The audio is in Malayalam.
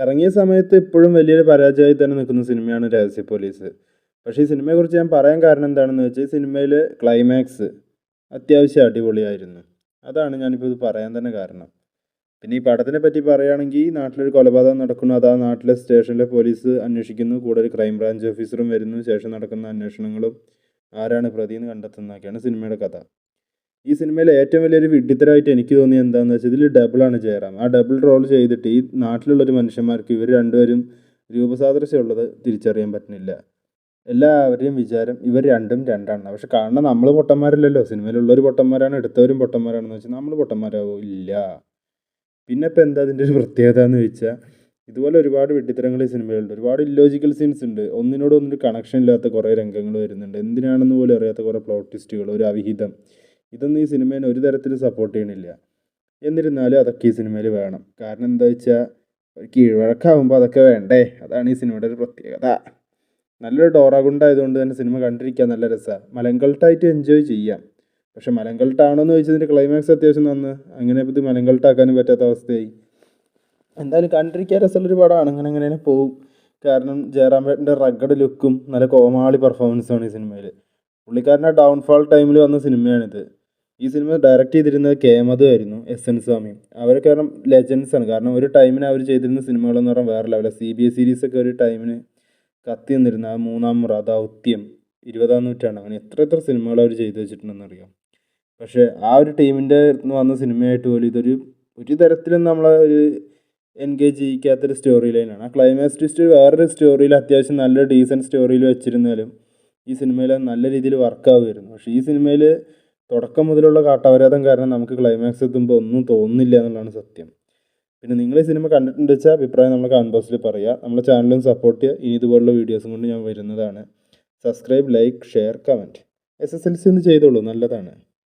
ഇറങ്ങിയ സമയത്ത് ഇപ്പോഴും വലിയൊരു പരാജയമായി തന്നെ നിൽക്കുന്ന സിനിമയാണ് രഹസ്യ പോലീസ്. പക്ഷേ ഈ സിനിമയെക്കുറിച്ച് ഞാൻ പറയാൻ കാരണം എന്താണെന്ന് വെച്ചാൽ, ഈ സിനിമയിലെ ക്ലൈമാക്സ് അത്യാവശ്യം അടിപൊളിയായിരുന്നു. അതാണ് ഞാനിപ്പോൾ ഇത് പറയാൻ തന്നെ കാരണം. പിന്നെ ഈ പടത്തിനെ പറ്റി പറയുകയാണെങ്കിൽ, നാട്ടിലൊരു കൊലപാതകം നടക്കുന്നു. അത് ആ നാട്ടിലെ സ്റ്റേഷനിലെ പോലീസ് അന്വേഷിക്കുന്നു. കൂടെ ഒരു ക്രൈം ബ്രാഞ്ച് ഓഫീസറും വരുന്നു. ശേഷം നടക്കുന്ന അന്വേഷണങ്ങളും ആരാണ് പ്രതിയെന്ന് കണ്ടെത്തുന്നതൊക്കെയാണ് സിനിമയുടെ കഥ. ഈ സിനിമയിലെ ഏറ്റവും വലിയൊരു വിഡ്ഢിത്തരമായിട്ട് എനിക്ക് തോന്നിയത് എന്താണെന്ന് വെച്ചാൽ, ഇതിൽ ഡബിളാണ് ജയറാം. ആ ഡബിൾ റോൾ ചെയ്തിട്ട് ഈ നാട്ടിലുള്ളൊരു മനുഷ്യന്മാർക്ക് ഇവർ രണ്ടുപേരും രൂപസാദൃശ്യമുള്ളത് തിരിച്ചറിയാൻ പറ്റുന്നില്ല. എല്ലാവരുടെയും വിചാരം ഇവർ രണ്ടും രണ്ടാണ്. പക്ഷെ കാണുന്ന നമ്മൾ പൊട്ടന്മാരല്ലല്ലോ. സിനിമയിലുള്ളവർ പൊട്ടന്മാരാണ്, എടുത്തവരും പൊട്ടന്മാരാണെന്ന് വെച്ചാൽ നമ്മൾ പൊട്ടന്മാരാവോ? ഇല്ല. പിന്നെ ഇപ്പം എന്താ അതിൻ്റെ ഒരു പ്രത്യേകത എന്ന് ചോദിച്ചാൽ, ഇതുപോലെ ഒരുപാട് വെട്ടിത്തരങ്ങൾ ഈ സിനിമയിലുണ്ട്. ഒരുപാട് ഇല്ലോജിക്കൽ സീൻസ് ഉണ്ട്. ഒന്നിനോട് ഒന്നിന് കണക്ഷൻ ഇല്ലാത്ത കുറേ രംഗങ്ങൾ വരുന്നുണ്ട്. എന്തിനാണെന്ന് പോലും അറിയാത്ത കുറേ പ്ലോട്ട് ട്വിസ്റ്റുകൾ, ഒരു അവിഹിതം. ഇതൊന്നും ഈ സിനിമേനെ ഒരു തരത്തിലും സപ്പോർട്ട് ചെയ്യണില്ല. എന്നിരുന്നാലും അതൊക്കെ ഈ സിനിമയിൽ വേണം. കാരണം എന്താ വെച്ചാൽ, ഒരു കീഴ്വഴക്കാവുമ്പോൾ അതൊക്കെ വേണ്ടേ? അതാണ് ഈ സിനിമയുടെ ഒരു പ്രത്യേകത. നല്ലൊരു ഡോറാഗുണ്ടായതുകൊണ്ട് തന്നെ സിനിമ കണ്ടിരിക്കാൻ നല്ല രസമാണ്. മലങ്കൾട്ടായിട്ട് എൻജോയ് ചെയ്യാം. പക്ഷെ മലങ്കൾട്ടാണോന്ന് ചോദിച്ചതിൻ്റെ ക്ലൈമാക്സ് അത്യാവശ്യം നന്ന്. അങ്ങനെ ഇത് മലങ്കൾട്ടാക്കാനും പറ്റാത്ത അവസ്ഥയായി. എന്തായാലും കണ്ടിരിക്കാൻ രസമുള്ളൊരു പടമാണ്. അങ്ങനെ പോകും. കാരണം ജയറാമേട്ടൻ്റെ റഗഡ് ലുക്കും നല്ല കോമാളി പെർഫോമൻസുമാണ് ഈ സിനിമയിൽ. പുള്ളിക്കാരൻ്റെ ഡൗൺഫാൾ ടൈമിൽ വന്ന സിനിമയാണിത്. ഈ സിനിമ ഡയറക്റ്റ് ചെയ്തിരുന്നത് കെ മധു ആയിരുന്നു, എസ്.എൻ. സ്വാമിയും. അവരൊക്കെ കാരണം ലെജൻസാണ്. കാരണം ഒരു ടൈമിന് അവർ ചെയ്തിരുന്ന സിനിമകളെന്ന് പറഞ്ഞാൽ വേറെ ലെവലാണ്. CBI സീരീസൊക്കെ ഒരു ടൈമിന് കത്തി നിന്നിരുന്ന ആ 3-ാം മുറ, ദൗത്യം, 20-ാം നൂറ്റാണ്ട്, അങ്ങനെ എത്ര സിനിമകൾ അവർ ചെയ്തു വെച്ചിട്ടുണ്ടെന്ന് അറിയാം. പക്ഷേ ആ ഒരു ടീമിൻ്റെ വന്ന സിനിമയായിട്ട് പോലും ഇതൊരു ഒരു തരത്തിലും നമ്മളെ ഒരു എൻഗേജ് ചെയ്യിക്കാത്തൊരു സ്റ്റോറി ലൈനാണ്. ആ ക്ലൈമാക്സ് ട്വിസ്റ്റ് വേറൊരു സ്റ്റോറിയിൽ അത്യാവശ്യം നല്ലൊരു ഡീസൻറ്റ് സ്റ്റോറിയിൽ വെച്ചിരുന്നാലും ഈ സിനിമയിൽ നല്ല രീതിയിൽ വർക്കാവുമായിരുന്നു. പക്ഷേ ഈ സിനിമയിൽ തുടക്കം മുതലുള്ള കാട്ടവരാധം കാരണം നമുക്ക് ക്ലൈമാക്സ് എത്തുമ്പോൾ ഒന്നും തോന്നുന്നില്ല എന്നുള്ളതാണ് സത്യം. പിന്നെ നിങ്ങൾ ഈ സിനിമ കണ്ടിട്ടുണ്ട് വെച്ചാൽ അഭിപ്രായം നമ്മൾ കമന്റ് ബോക്സിൽ പറയുക. നമ്മുടെ ചാനലും സപ്പോർട്ട് ചെയ്യുക. ഇനി ഇതുപോലുള്ള വീഡിയോസും കൊണ്ട് ഞാൻ വരുന്നതാണ്. Subscribe, like, share, comment. SSLC ഒന്ന് ചെയ്തോളൂ, നല്ലതാണ്.